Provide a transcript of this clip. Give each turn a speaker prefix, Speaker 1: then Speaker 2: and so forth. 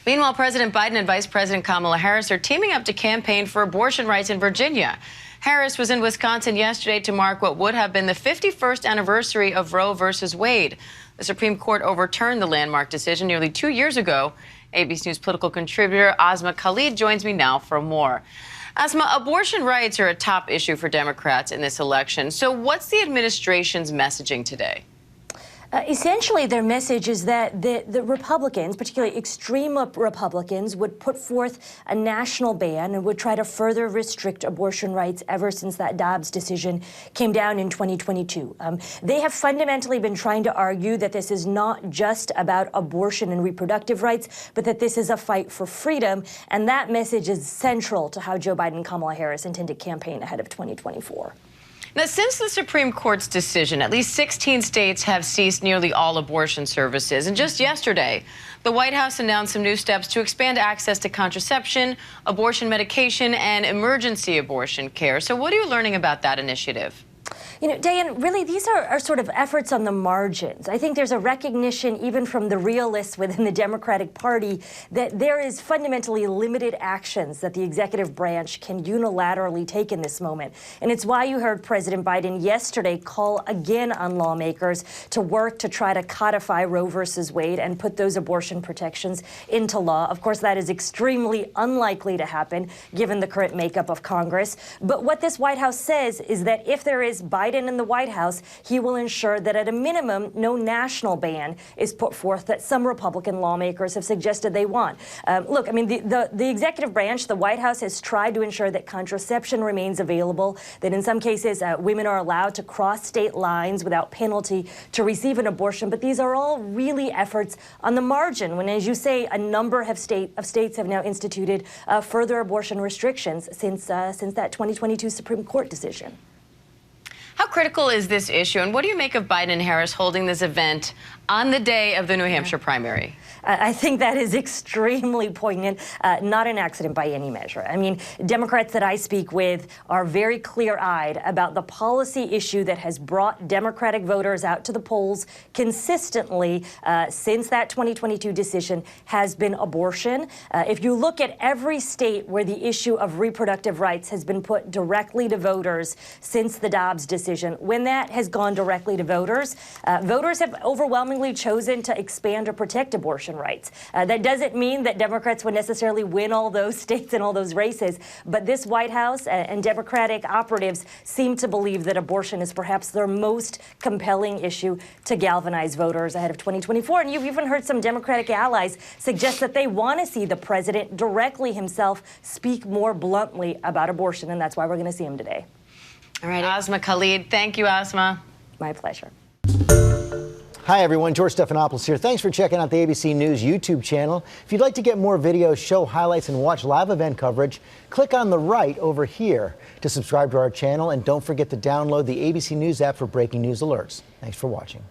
Speaker 1: Meanwhile, President Biden and Vice President Kamala Harris are teaming up to campaign for abortion rights in Virginia. Harris was in Wisconsin yesterday to mark what would have been the 51st anniversary of Roe versus Wade. The Supreme Court overturned the landmark decision nearly 2 years ago. ABC News political contributor Asma Khalid joins me now for more. Asma, abortion rights are a top issue for Democrats in this election. So what's the administration's messaging today?
Speaker 2: Essentially, their message is that the Republicans, particularly extreme Republicans, would put forth a national ban and would try to further restrict abortion rights ever since that Dobbs decision came down in 2022. They have fundamentally been trying to argue that this is not just about abortion and reproductive rights, but that this is a fight for freedom. And that message is central to how Joe Biden and Kamala Harris intend to campaign ahead of 2024.
Speaker 1: Now, since the Supreme Court's decision, at least 16 states have ceased nearly all abortion services. And just yesterday, the White House announced some new steps to expand access to contraception, abortion medication, and emergency abortion care. So what are you learning about that initiative?
Speaker 2: You know, Diane, really, these are sort of efforts on the margins. I think there's a recognition, even from the realists within the Democratic Party, that there is fundamentally limited actions that the executive branch can unilaterally take in this moment. And it's why you heard President Biden yesterday call again on lawmakers to work to try to codify Roe versus Wade and put those abortion protections into law. Of course, that is extremely unlikely to happen, given the current makeup of Congress. But what this White House says is that if there is Biden in the White House, he will ensure that at a minimum, no national ban is put forth that some Republican lawmakers have suggested they want. Look, I mean, the executive branch, the White House, has tried to ensure that contraception remains available, that in some cases women are allowed to cross state lines without penalty to receive an abortion. But these are all really efforts on the margin when, as you say, a number of states have now instituted further abortion restrictions since that 2022 Supreme Court decision.
Speaker 1: How critical is this issue, and what do you make of Biden and Harris holding this event on the day of the New Hampshire primary?
Speaker 2: I think that is extremely poignant, not an accident by any measure. I mean, Democrats that I speak with are very clear-eyed about the policy issue that has brought Democratic voters out to the polls consistently since that 2022 decision has been abortion. If you look at every state where the issue of reproductive rights has been put directly to voters since the Dobbs decision, when that has gone directly to voters, voters have overwhelmingly chosen to expand or protect abortion rights. That doesn't mean that Democrats would necessarily win all those states and all those races, but this White House and Democratic operatives seem to believe that abortion is perhaps their most compelling issue to galvanize voters ahead of 2024. And you've even heard some Democratic allies suggest that they want to see the president directly himself speak more bluntly about abortion, and that's why we're going to see him today.
Speaker 1: All right, Asma Khalid. Thank you, Asma.
Speaker 2: My pleasure.
Speaker 3: Hi, everyone. George Stephanopoulos here. Thanks for checking out the ABC News YouTube channel. If you'd like to get more videos, show highlights, and watch live event coverage, click on the right over here to subscribe to our channel. And don't forget to download the ABC News app for breaking news alerts. Thanks for watching.